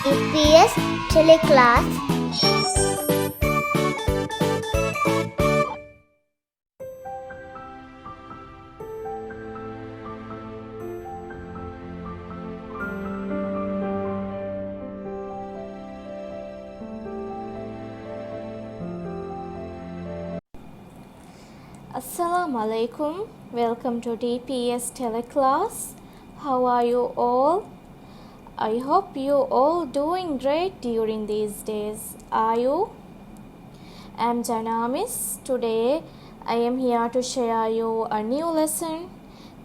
DPS TeleClass. Assalamu alaikum. Welcome to DPS TeleClass. How are you all? I hope you all doing great during these days. Are you? I'm JANAA Miss. Today I am here to share you a new lesson.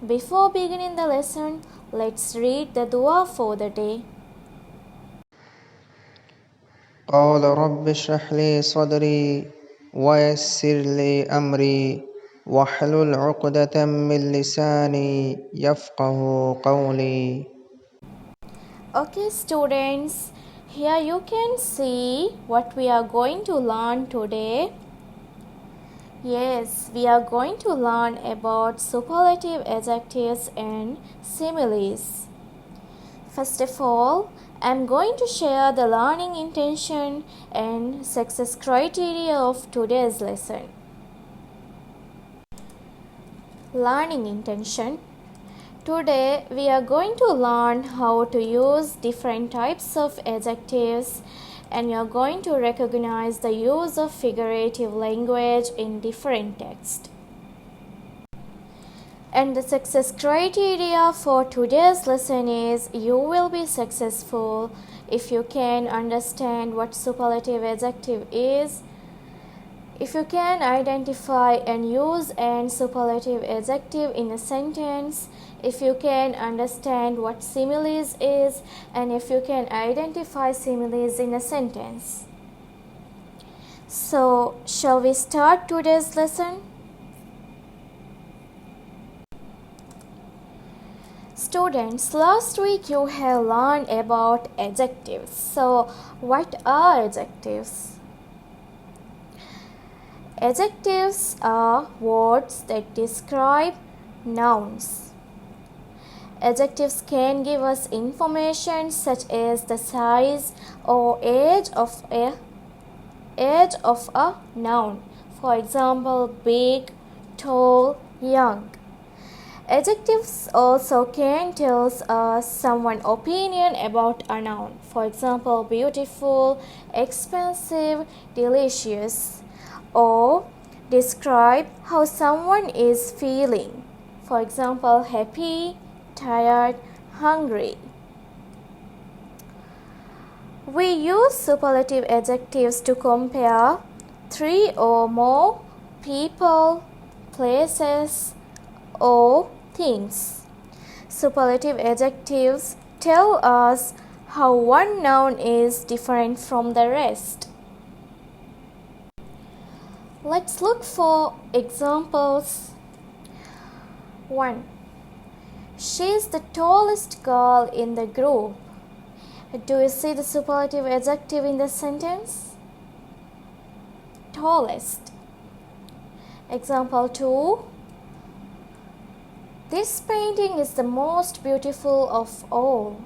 Before beginning the lesson, let's read the dua for the day. قال رب اشرح لي صدري ويسر لي أمري واحلل عقدة من لساني يفقه قولي. Okay, students, here you can see what we are going to learn today. Yes, we are going to learn about superlative adjectives and similes. First of all, I am going to share the learning intention and success criteria of today's lesson. Learning intention. Today we are going to learn how to use different types of adjectives, and you are going to recognize the use of figurative language in different texts. And the success criteria for today's lesson is you will be successful if you can understand what superlative adjective is, if you can identify and use an superlative adjective in a sentence, if you can understand what similes is, and if you can identify similes in a sentence. So, shall we start today's lesson? Students, last week you have learned about adjectives. So, what are adjectives? Adjectives are words that describe nouns. Adjectives can give us information such as the size or age of a noun. For example, big, tall, young. Adjectives also can tell us someone's opinion about a noun. For example, beautiful, expensive, delicious. Or describe how someone is feeling. For example, happy, tired, hungry. We use superlative adjectives to compare three or more people, places, or things. Superlative adjectives tell us how one noun is different from the rest. Let's look for examples. 1. She is the tallest girl in the group. Do you see the superlative adjective in the sentence? Tallest. Example 2. This painting is the most beautiful of all.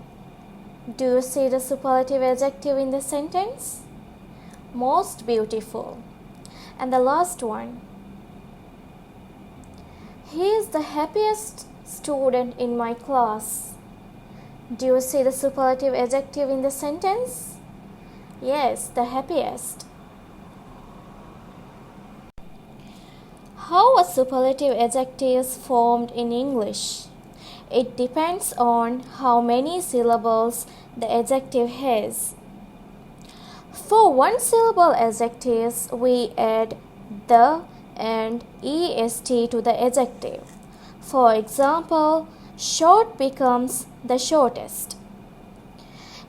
Do you see the superlative adjective in the sentence? Most beautiful. And the last one. He is the happiest student in my class. Do you see the superlative adjective in the sentence? Yes, the happiest. How a superlative adjective is formed in English? It depends on how many syllables the adjective has. For one syllable adjectives, we add the and est to the adjective. For example, short becomes the shortest.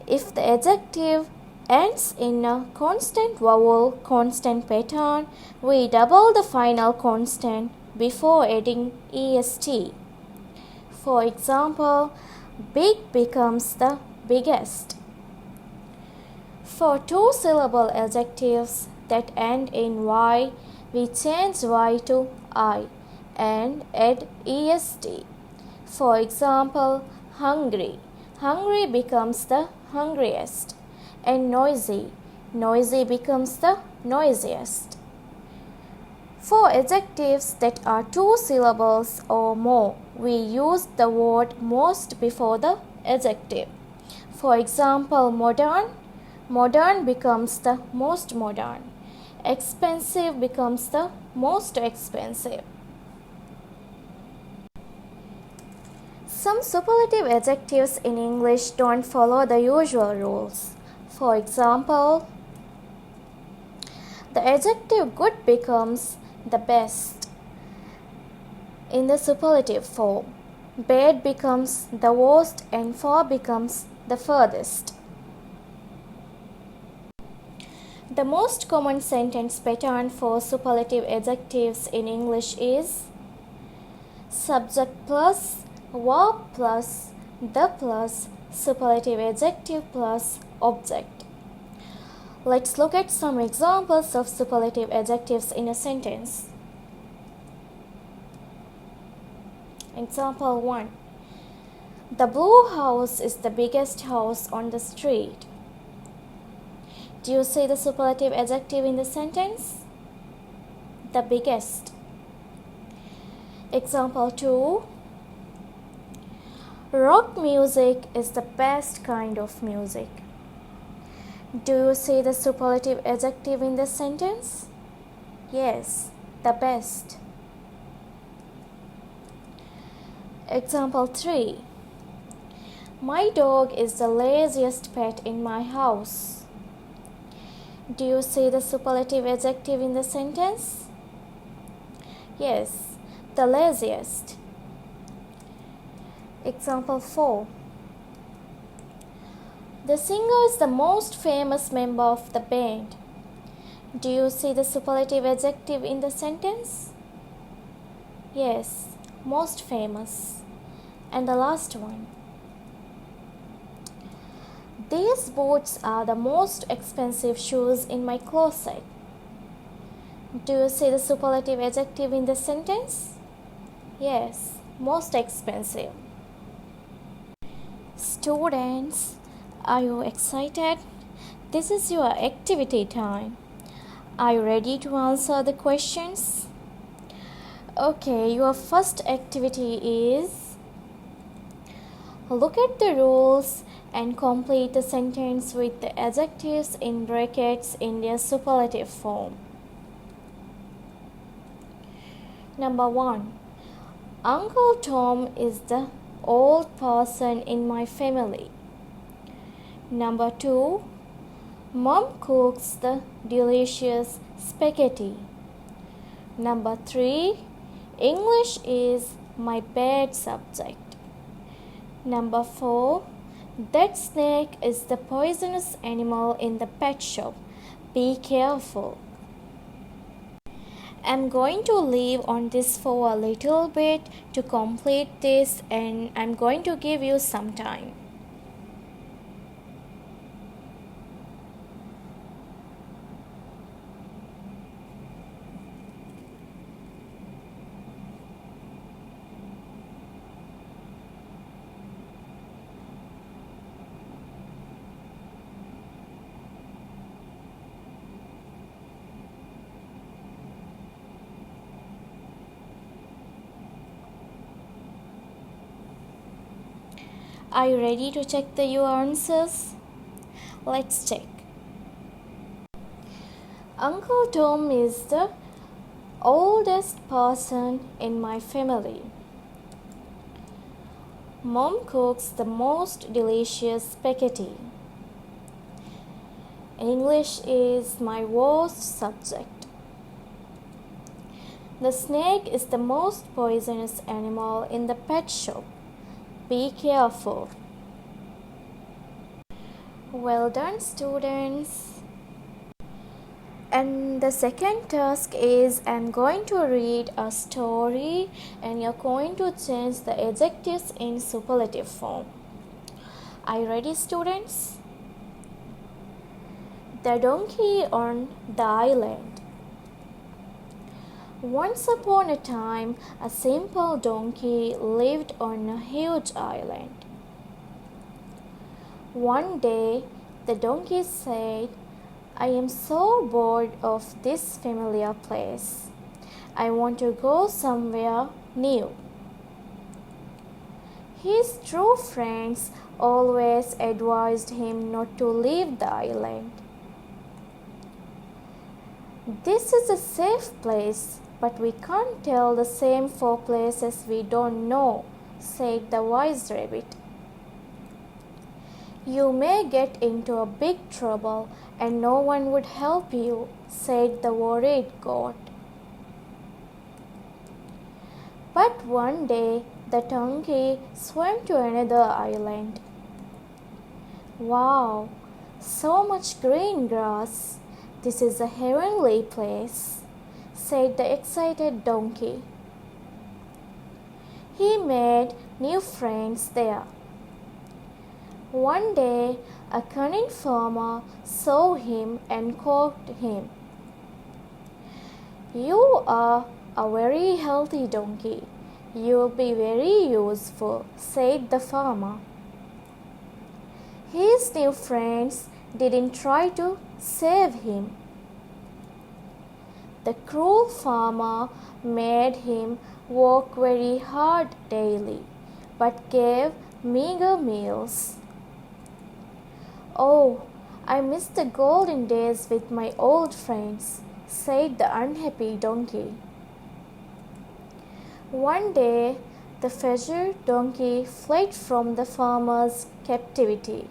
If the adjective ends in a constant vowel constant pattern, we double the final constant before adding est. For example, big becomes the biggest. For two-syllable adjectives that end in y, we change y to I and add est. For example, hungry. Hungry becomes the hungriest. and noisy. Noisy becomes the noisiest. For adjectives that are two syllables or more, we use the word most before the adjective. For example, modern. Modern becomes the most modern. Expensive becomes the most expensive. Some superlative adjectives in English don't follow the usual rules. For example, the adjective good becomes the best in the superlative form. Bad becomes the worst and far becomes the furthest. The most common sentence pattern for superlative adjectives in English is subject plus, verb plus, the plus, superlative adjective plus, object. Let's look at some examples of superlative adjectives in a sentence. Example 1. The blue house is the biggest house on the street. Do you see the superlative adjective in the sentence? The biggest. Example 2. Rock music is the best kind of music. Do you see the superlative adjective in this sentence? Yes, the best. Example 3. My dog is the laziest pet in my house. Do you see the superlative adjective in the sentence? Yes, the laziest. Example 4. The singer is the most famous member of the band. Do you see the superlative adjective in the sentence? Yes, most famous. And the last one. These boots are the most expensive shoes in my closet. Do you see the superlative adjective in the sentence? Yes, most expensive. Students, are you excited? This is your activity time. Are you ready to answer the questions? Okay, your first activity is look at the rules and complete the sentence with the adjectives in brackets in their superlative form. Number 1. Uncle Tom is the old person in my family. Number 2. Mom cooks the delicious spaghetti. Number 3. English is my bad subject. Number 4. That snake is the poisonous animal in the pet shop. Be careful. I'm going to leave on this for a little bit to complete this, and I'm going to give you some time. Are you ready to check your answers? Let's check. Uncle Tom is the oldest person in my family. Mom cooks the most delicious spaghetti. English is my worst subject. The snake is the most poisonous animal in the pet shop. Be careful. Well done, students. And the second task is I'm going to read a story and you're going to change the adjectives in superlative form. Are you ready, students? The donkey on the island. Once upon a time, a simple donkey lived on a huge island. One day, The donkey said, I am so bored of this familiar place. I want to go somewhere new. His true friends always advised him not to leave the island. This is a safe place, but we can't tell the same for places we don't know, said the wise rabbit. You may get into a big trouble and no one would help you, said the worried goat. But one day the donkey swam to another island. Wow, so much green grass! This is a heavenly place, said the excited donkey. He made new friends there. One day, a cunning farmer saw him and caught him. You are a very healthy donkey. You will be very useful, said the farmer. His new friends didn't try to save him. The cruel farmer made him work very hard daily, but gave meager meals. Oh, I miss the golden days with my old friends, said the unhappy donkey. One day, the fetcher donkey fled from the farmer's captivity.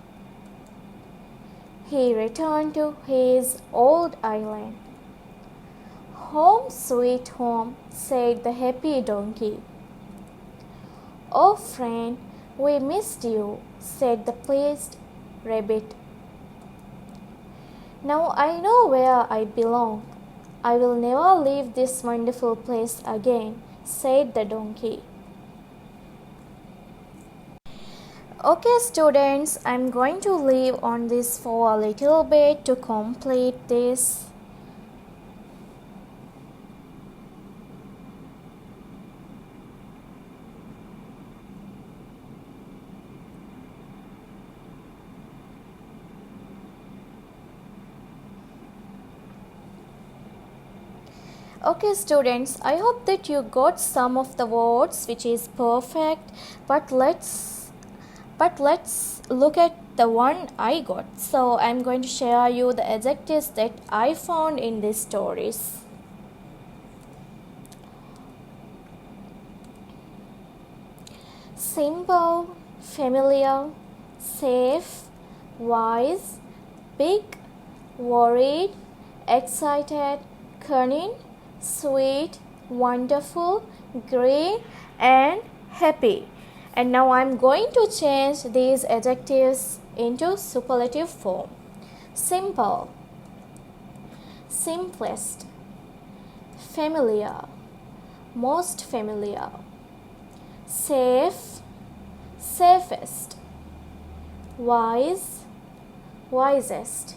He returned to his old island. Home, sweet home, said the happy donkey. Oh, friend, we missed you, said the pleased rabbit. Now I know where I belong. I will never leave this wonderful place again, said the donkey. Okay students, I'm going to leave on this for a little bit to complete this. Okay students, I hope that you got some of the words which is perfect, but let's look at the one I got. So I'm going to share you the adjectives that I found in these stories. Simple, familiar, safe, wise, big, worried, excited, cunning, sweet, wonderful, green, and happy. And now I'm going to change these adjectives into superlative form. Simple, simplest, familiar, most familiar, safe, safest, wise, wisest,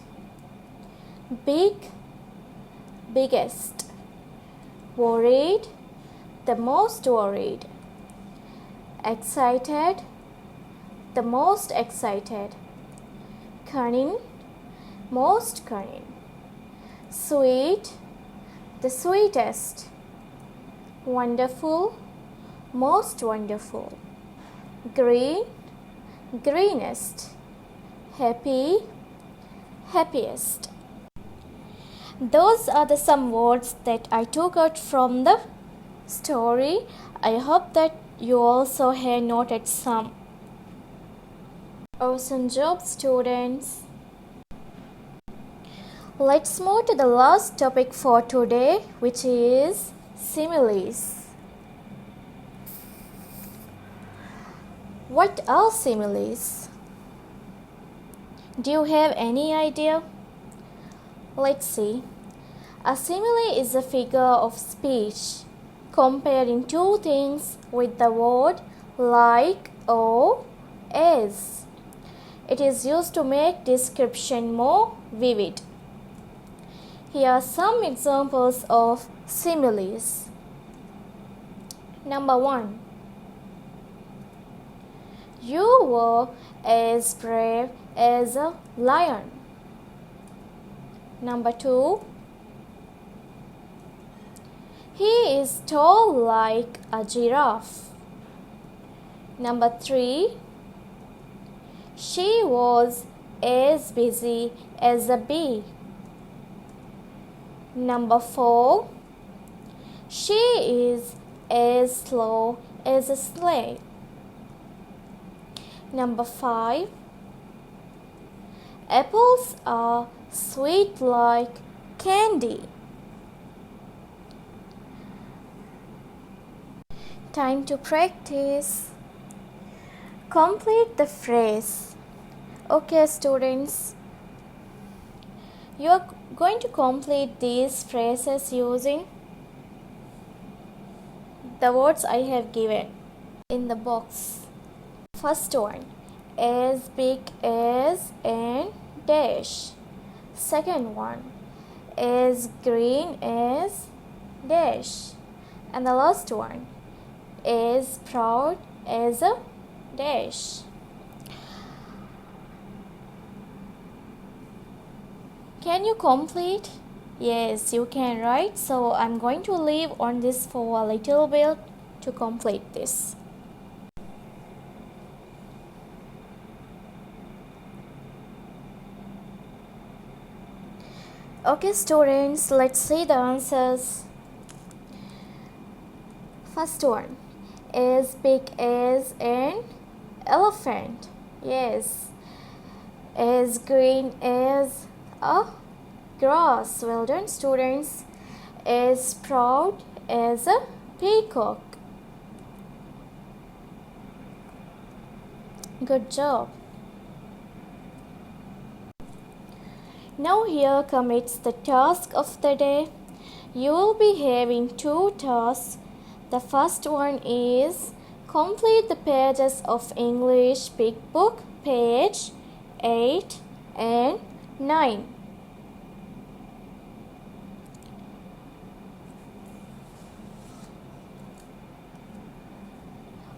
big, biggest, worried, the most worried, excited, the most excited, cunning, most cunning, sweet, the sweetest, wonderful, most wonderful, green, greenest, happy, happiest. Those are the some words that I took out from the story. I hope that you also have noted some. Awesome job, students. Let's move to the last topic for today, which is similes. What are similes? Do you have any idea? Let's see. A simile is a figure of speech comparing two things with the word like or as. It is used to make description more vivid. Here are some examples of similes. Number 1. You were as brave as a lion. Number 2. He is tall like a giraffe. Number 3. She was as busy as a bee. Number 4. She is as slow as a snail. Number 5. Apples are sweet like candy. Time to practice. Complete the phrase. Okay, students, you are going to complete these phrases using the words I have given in the box. First one, as big as and dash. Second one, as green as dash. And the last one, as proud as a dash. Can you complete? Yes, you can, right? So I'm going to leave on this for a little bit to complete this. Okay, students, let's see the answers. First one, as big as an elephant. Yes. As green as a grass. Well done, students. As proud as a peacock. Good job. Now here comes the task of the day. You will be having 2 tasks. The first one is complete the pages of English Big Book, page 8 and 9.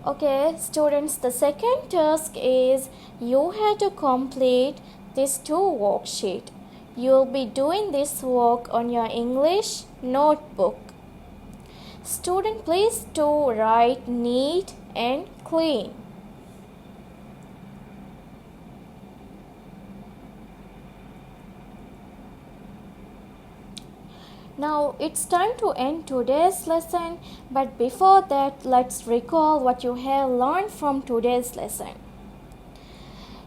Okay, students, the second task is you have to complete these 2 worksheets. You will be doing this work on your English notebook. Student, please do write neat and clean. Now it's time to end today's lesson, but before that, let's recall what you have learned from today's lesson.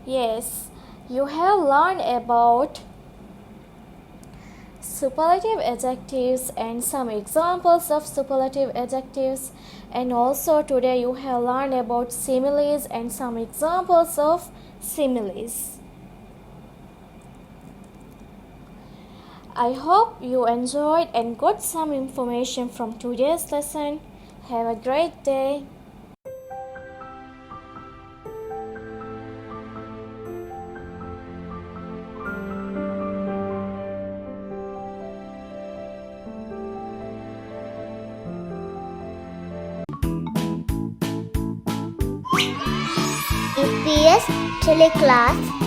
Yes, you have learned about superlative adjectives and some examples of superlative adjectives, and also today you have learned about similes and some examples of similes. I hope you enjoyed and got some information from today's lesson. Have a great day. DPS TeleClass